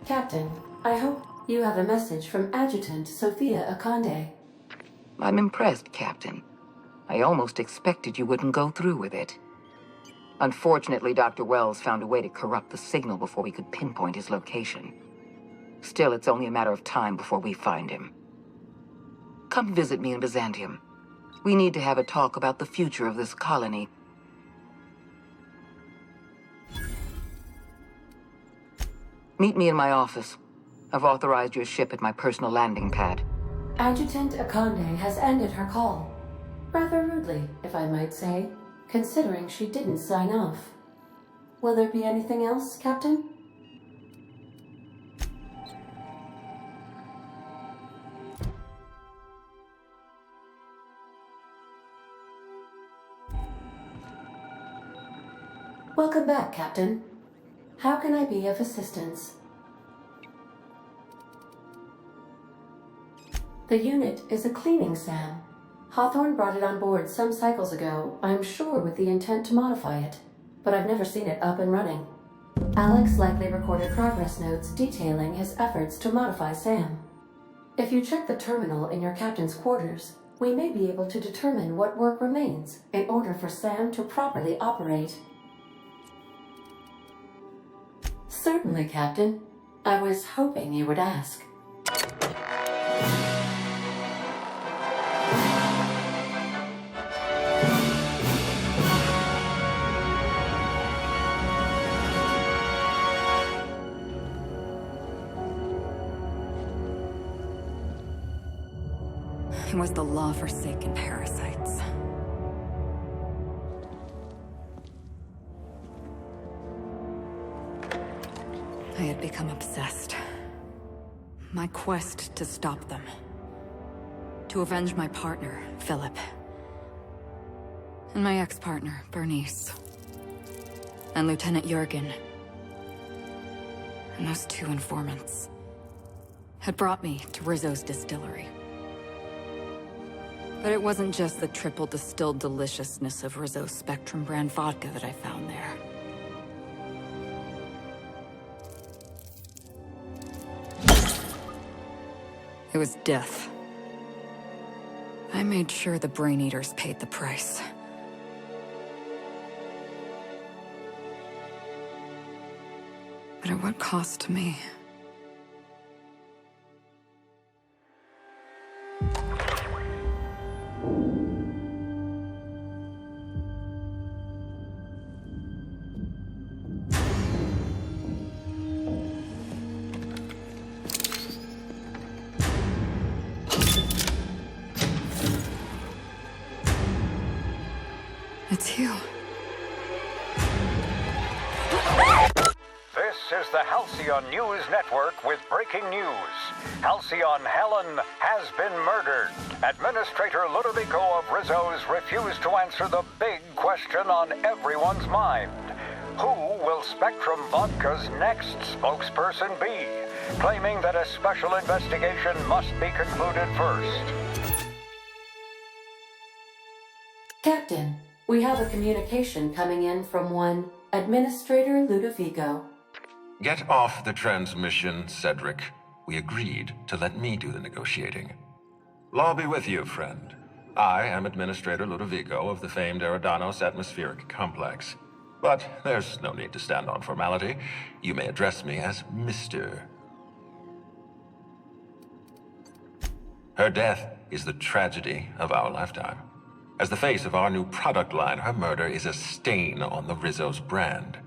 Captain, I hope you have a message from Adjutant Sophia Akande. I'm impressed, Captain. I almost expected you wouldn't go through with it. Unfortunately, Dr. Wells found a way to corrupt the signal before we could pinpoint his location. Still, it's only a matter of time before we find him. Come visit me in Byzantium. We need to have a talk about the future of this colony. Meet me in my office. I've authorized your ship at my personal landing pad. Adjutant Akande has ended her call. Rather rudely, if I might say, considering she didn't sign off. Will there be anything else, Captain? Welcome back, Captain. How can I be of assistance? The unit is a cleaning SAM. Hawthorne brought it on board some cycles ago, I'm sure with the intent to modify it, but I've never seen it up and running. Alex likely recorded progress notes detailing his efforts to modify SAM. If you check the terminal in your captain's quarters, we may be able to determine what work remains in order for SAM to properly operate. Certainly, Captain. I was hoping you would ask. It was the law-forsaken parasites. I had become obsessed. My quest to stop them. To avenge my partner, Philip. And my ex-partner, Bernice. And Lieutenant Jurgen. And those two informants had brought me to Rizzo's distillery. But it wasn't just the triple distilled deliciousness of Rizzo's Spectrum brand vodka that I found there. It was death. I made sure the Brain Eaters paid the price. But at what cost to me? It's you. This is the Halcyon News Network with breaking news. Halcyon Helen has been murdered. Administrator Ludovico of Rizzo's refused to answer the big question on everyone's mind. Who will Spectrum Vodka's next spokesperson be? Claiming that a special investigation must be concluded first. Captain, we have a communication coming in from one Administrator Ludovico. Get off the transmission, Cedric. We agreed to let me do the negotiating. Law be with you, friend. I am Administrator Ludovico of the famed Eridanos Atmospheric Complex. But there's no need to stand on formality. You may address me as Mr. Her death is the tragedy of our lifetime. As the face of our new product line, her murder is a stain on the Rizzo's brand.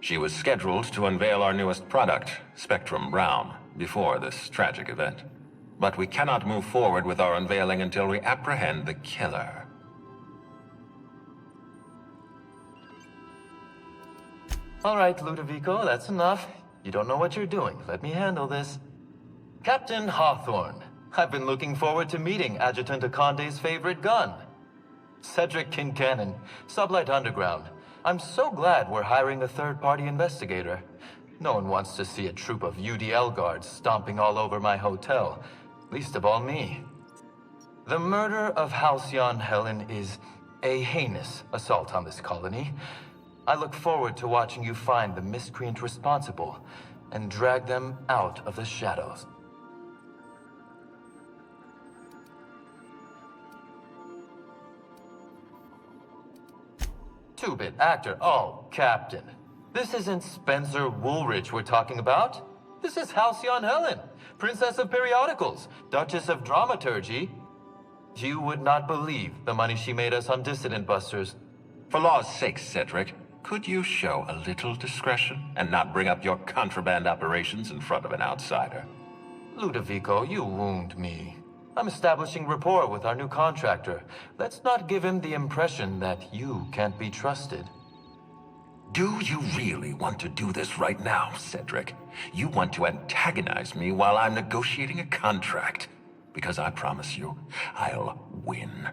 She was scheduled to unveil our newest product, Spectrum Brown, before this tragic event. But we cannot move forward with our unveiling until we apprehend the killer. All right, Ludovico, that's enough. You don't know what you're doing. Let me handle this. Captain Hawthorne, I've been looking forward to meeting Adjutant Akande's favorite gun. Cedric Kincannon, Sublight Underground. I'm so glad we're hiring a third-party investigator. No one wants to see a troop of UDL guards stomping all over my hotel, least of all me. The murder of Halcyon Helen is a heinous assault on this colony. I look forward to watching you find the miscreant responsible and drag them out of the shadows. Two-bit actor. Oh, Captain. This isn't Spencer Woolrich we're talking about. This is Halcyon Helen, Princess of Periodicals, Duchess of Dramaturgy. You would not believe the money she made us on Dissident Busters. For law's sake, Cedric, could you show a little discretion and not bring up your contraband operations in front of an outsider? Ludovico, you wound me. I'm establishing rapport with our new contractor. Let's not give him the impression that you can't be trusted. Do you really want to do this right now, Cedric? You want to antagonize me while I'm negotiating a contract? Because I promise you, I'll win.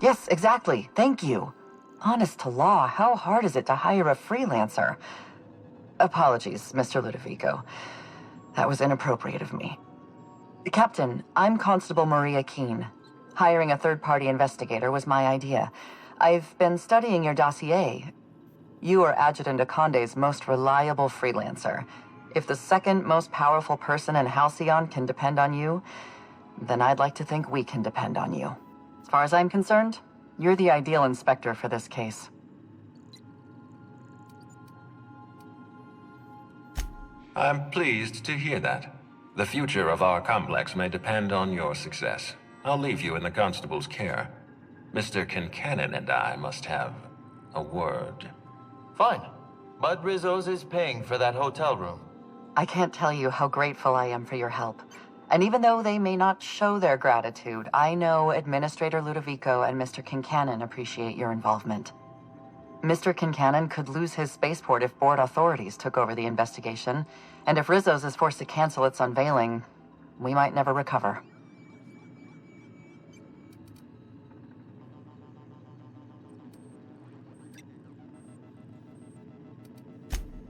Yes, exactly. Thank you. Honest to law, how hard is it to hire a freelancer? Apologies, Mr. Ludovico. That was inappropriate of me. Captain, I'm Constable Maria Keene. Hiring a third-party investigator was my idea. I've been studying your dossier. You are Adjutant Akonde's most reliable freelancer. If the second most powerful person in Halcyon can depend on you, then I'd like to think we can depend on you. As far as I'm concerned, you're the ideal inspector for this case. I'm pleased to hear that. The future of our complex may depend on your success. I'll leave you in the constable's care. Mr. Kincannon and I must have a word. Fine. Bud Rizzo's is paying for that hotel room. I can't tell you how grateful I am for your help. And even though they may not show their gratitude, I know Administrator Ludovico and Mr. Kincannon appreciate your involvement. Mr. Kincannon could lose his spaceport if board authorities took over the investigation, and if Rizzo's is forced to cancel its unveiling, we might never recover.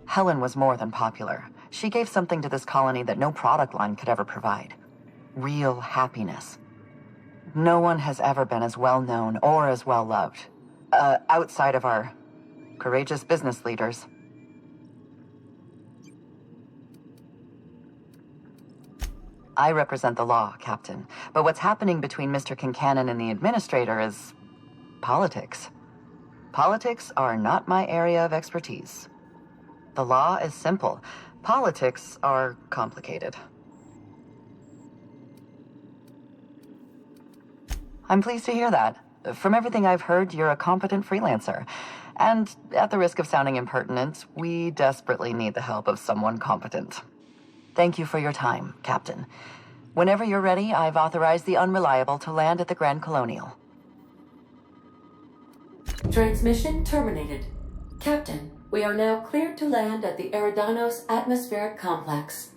Helen was more than popular. She gave something to this colony that no product line could ever provide. Real happiness. No one has ever been as well known or as well loved. Outside of our courageous business leaders. I represent the law, Captain. But what's happening between Mr. Kincannon and the Administrator is politics. Politics are not my area of expertise. The law is simple. Politics are complicated. I'm pleased to hear that. From everything I've heard, you're a competent freelancer. And at the risk of sounding impertinent, we desperately need the help of someone competent. Thank you for your time, Captain. Whenever you're ready, I've authorized the Unreliable to land at the Grand Colonial. Transmission terminated. Captain, we are now cleared to land at the Eridanos Atmospheric Complex.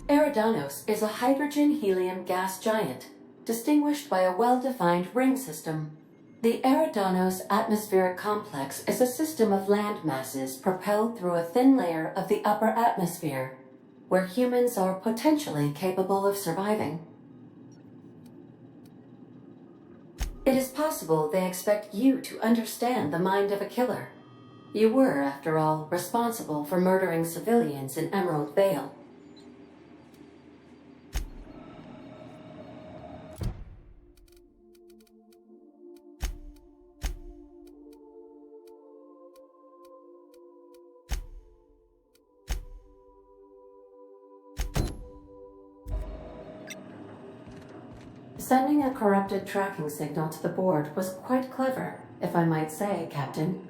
Eridanos is a hydrogen-helium gas giant, distinguished by a well-defined ring system. The Eridanos Atmospheric Complex is a system of land masses propelled through a thin layer of the upper atmosphere, where humans are potentially capable of surviving. It is possible they expect you to understand the mind of a killer. You were, after all, responsible for murdering civilians in Emerald Vale. Sending a corrupted tracking signal to the board was quite clever, if I might say, Captain.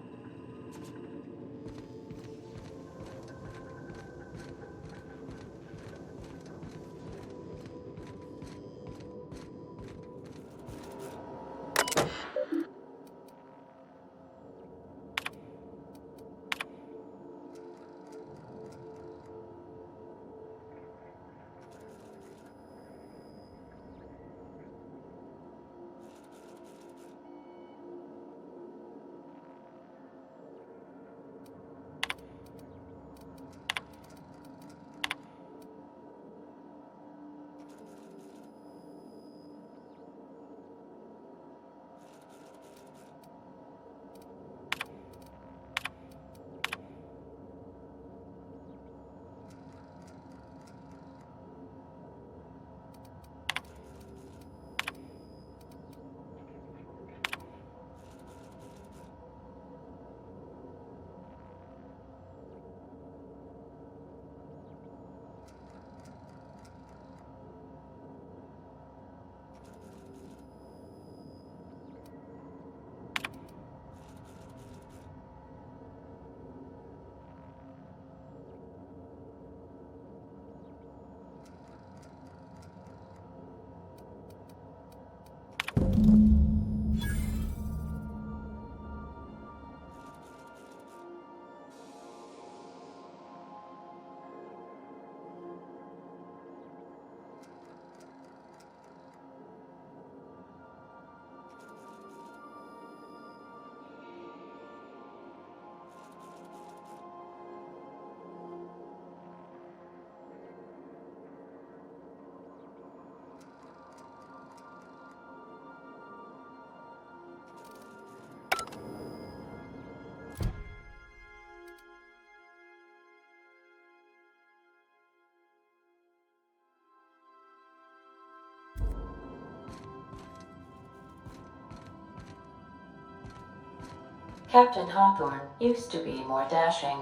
Captain Hawthorne used to be more dashing.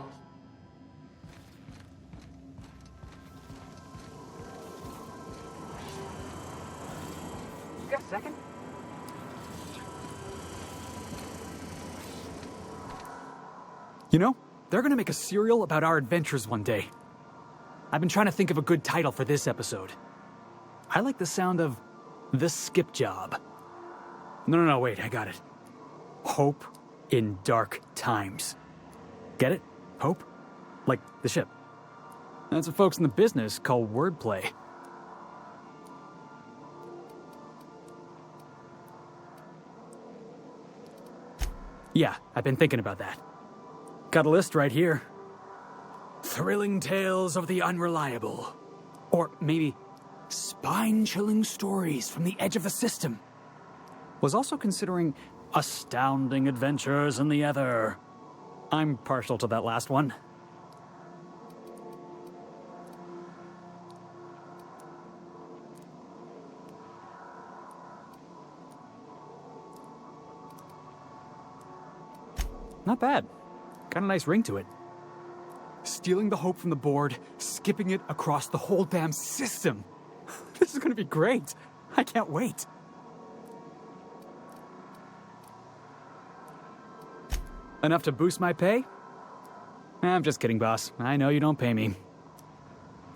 You got a second? You know, they're gonna make a serial about our adventures one day. I've been trying to think of a good title for this episode. I like the sound of The Skip Job. No, wait, I got it. Hope in Dark Times. Get it? Hope? Like the ship. That's what folks in the business call wordplay. Yeah, I've been thinking about that. Got a list right here. Thrilling tales of the unreliable. Or maybe spine-chilling stories from the edge of the system. Was also considering astounding adventures in the ether. I'm partial to that last one. Not bad. Got a nice ring to it. Stealing the hope from the board, skipping it across the whole damn system. This is gonna be great. I can't wait. Enough to boost my pay? I'm just kidding, boss. I know you don't pay me.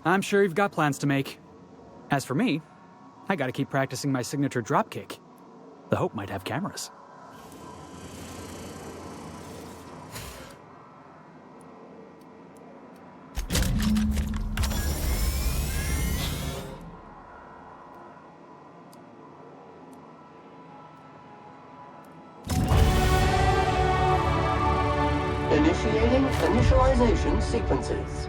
I'm sure you've got plans to make. As for me, I gotta keep practicing my signature dropkick. The Hope might have cameras. Initiating initialization sequences.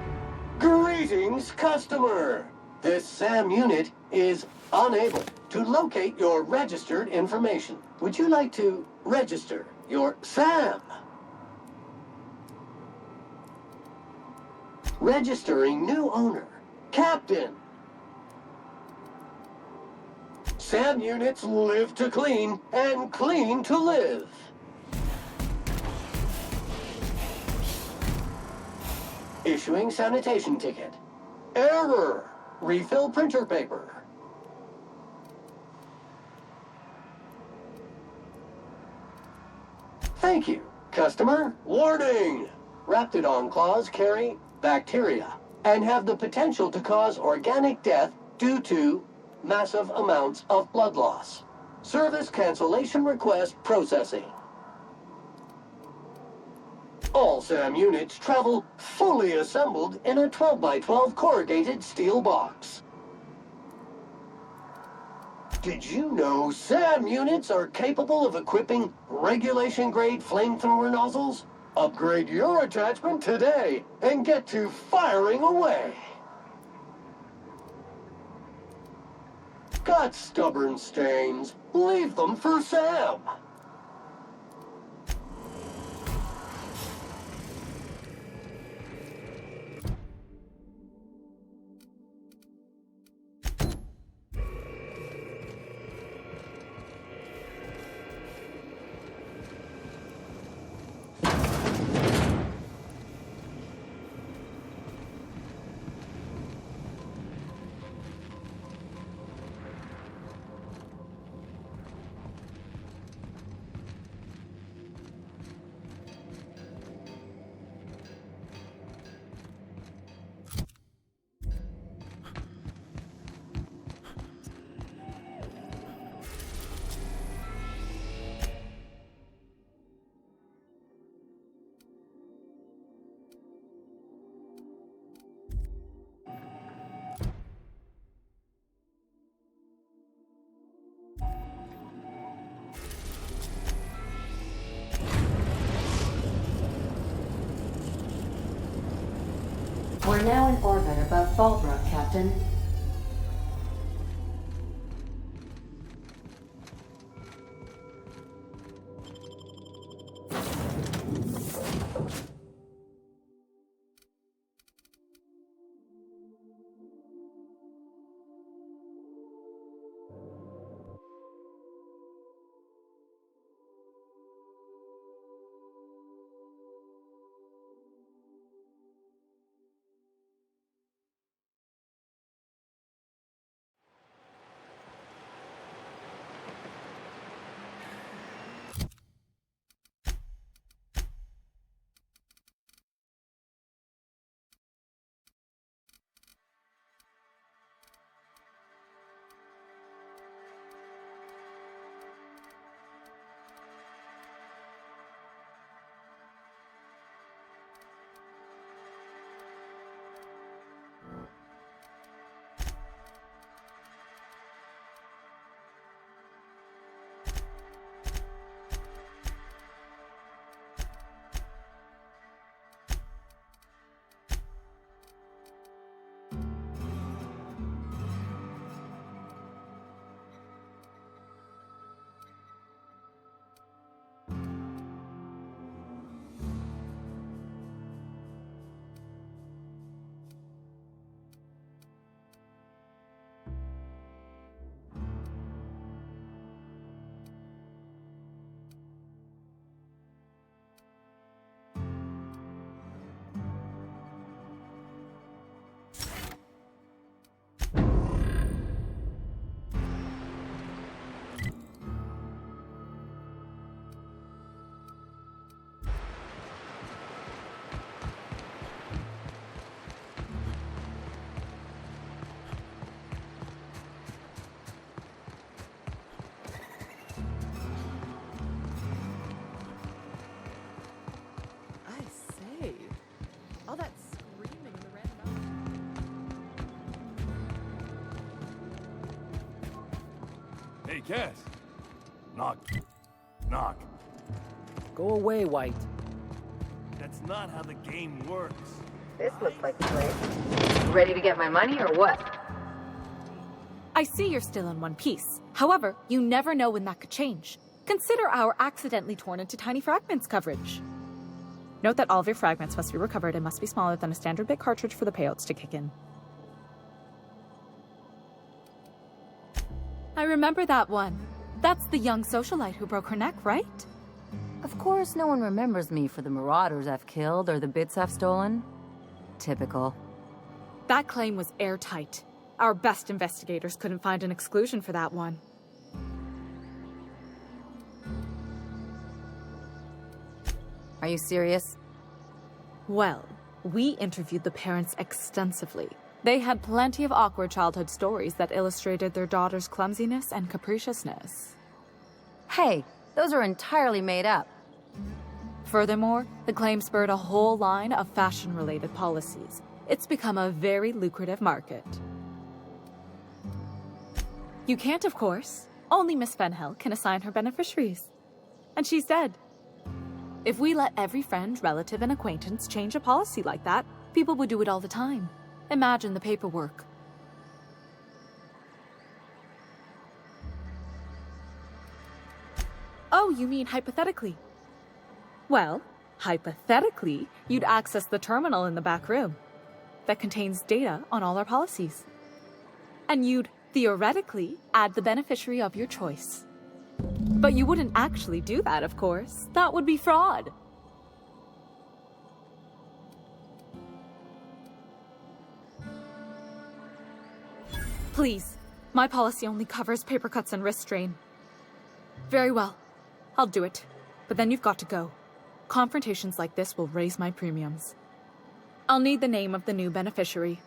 Greetings, customer! This SAM unit is unable to locate your registered information. Would you like to register your SAM? Registering new owner, Captain. SAM units live to clean and clean to live. Issuing sanitation ticket. Error. Refill printer paper. Thank you, customer. Warning! Raptidon claws carry bacteria and have the potential to cause organic death due to massive amounts of blood loss. Service cancellation request processing. All SAM units travel fully assembled in a 12x12 corrugated steel box. Did you know SAM units are capable of equipping regulation-grade flamethrower nozzles? Upgrade your attachment today and get to firing away. Got stubborn stains? Leave them for Sam. We're now in orbit above Fallbrook, Captain. guess. Knock. Knock. Go away, White. That's not how the game works. This looks like the place. Ready to get my money or what? I see you're still in one piece. However, you never know when that could change. Consider our accidentally torn into tiny fragments coverage. Note that all of your fragments must be recovered and must be smaller than a standard bit cartridge for the payouts to kick in. I remember that one. That's the young socialite who broke her neck, right? Of course, no one remembers me for the marauders I've killed or the bits I've stolen. Typical. That claim was airtight. Our best investigators couldn't find an exclusion for that one. Are you serious? Well, we interviewed the parents extensively. They had plenty of awkward childhood stories that illustrated their daughter's clumsiness and capriciousness. Hey, those are entirely made up. Furthermore, the claim spurred a whole line of fashion-related policies. It's become a very lucrative market. You can't, of course. Only Miss Fenhill can assign her beneficiaries. And she's dead. If we let every friend, relative, and acquaintance change a policy like that, people would do it all the time. Imagine the paperwork. Oh, you mean hypothetically? Well, hypothetically, you'd access the terminal in the back room that contains data on all our policies. And you'd, theoretically, add the beneficiary of your choice. But you wouldn't actually do that, of course. That would be fraud. Please, my policy only covers paper cuts and wrist strain. Very well, I'll do it. But then you've got to go. Confrontations like this will raise my premiums. I'll need the name of the new beneficiary.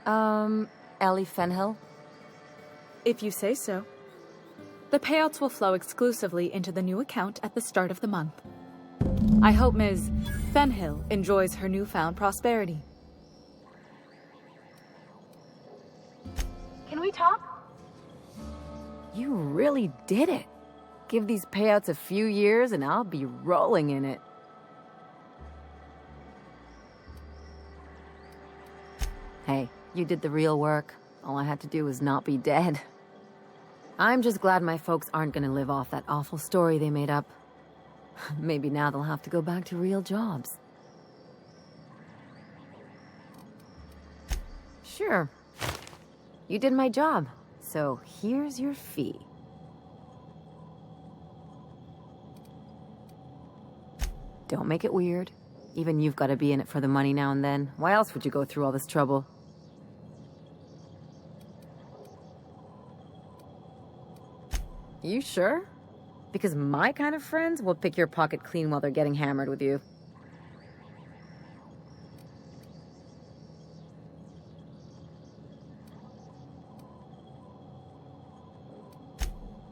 Ellie Fenhill? If you say so. The payouts will flow exclusively into the new account at the start of the month. I hope Ms. Fenhill enjoys her newfound prosperity. Can we talk? You really did it. Give these payouts a few years and I'll be rolling in it. Hey, you did the real work. All I had to do was not be dead. I'm just glad my folks aren't gonna live off that awful story they made up. Maybe now they'll have to go back to real jobs. Sure. You did my job, so here's your fee. Don't make it weird. Even you've got to be in it for the money now and then. Why else would you go through all this trouble? You sure? Because my kind of friends will pick your pocket clean while they're getting hammered with you.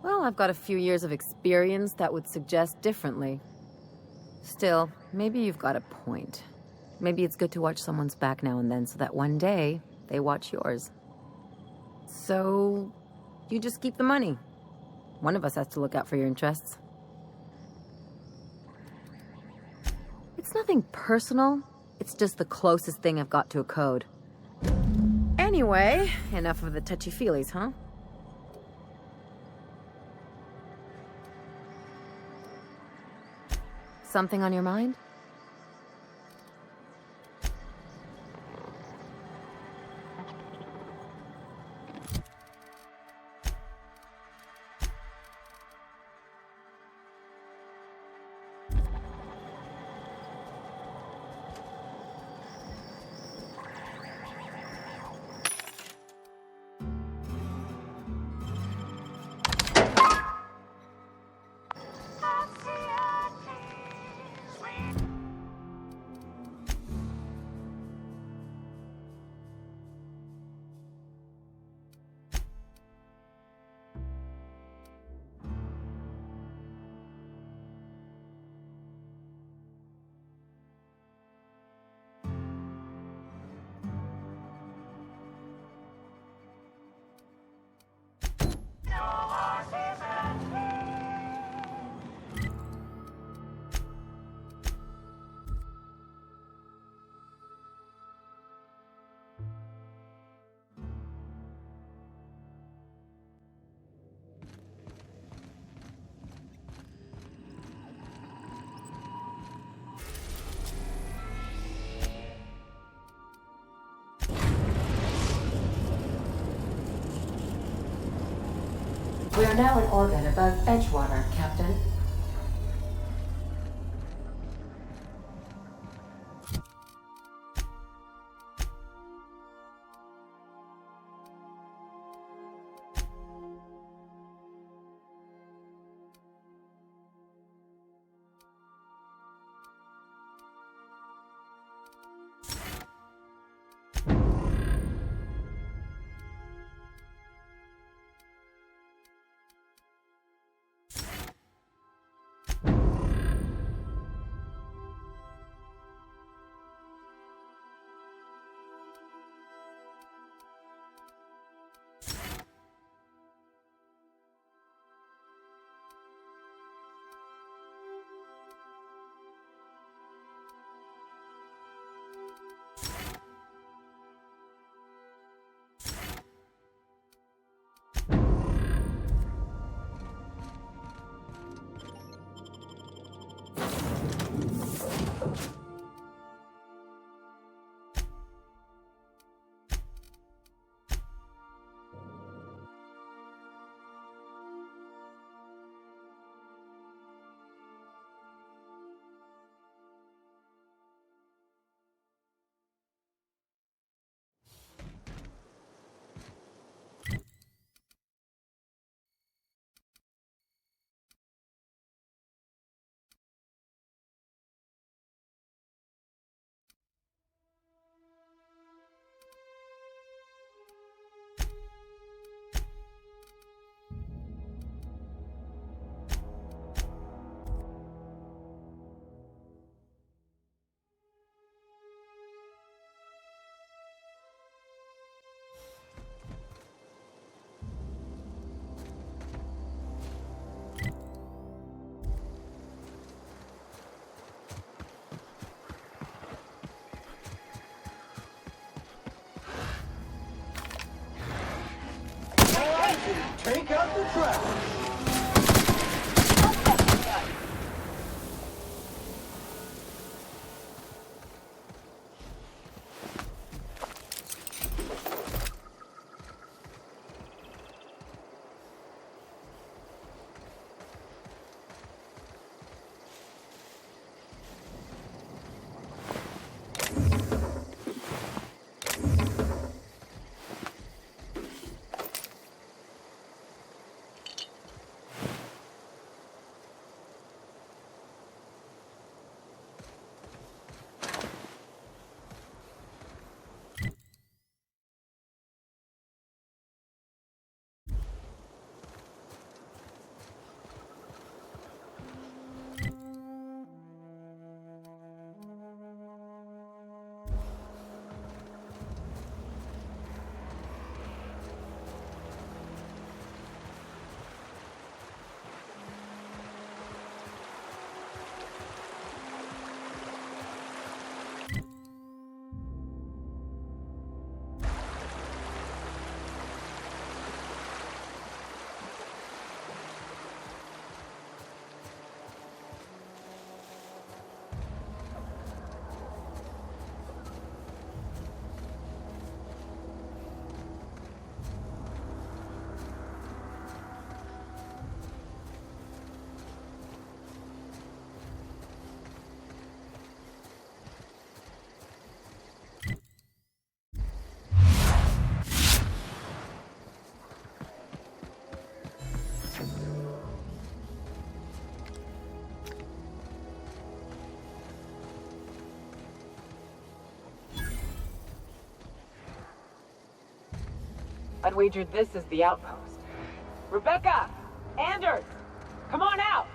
Well, I've got a few years of experience that would suggest differently. Still, maybe you've got a point. Maybe it's good to watch someone's back now and then so that one day they watch yours. So, you just keep the money. One of us has to look out for your interests. It's nothing personal. It's just the closest thing I've got to a code. Anyway, enough of the touchy-feelies, huh? Something on your mind? are now in orbit above Edgewater, Captain. Take out the trap! I'd wager this is the outpost. Rebecca! Anders! Come on out!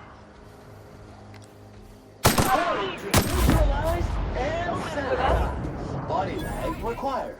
Neutralized and sanitized. Body bag required.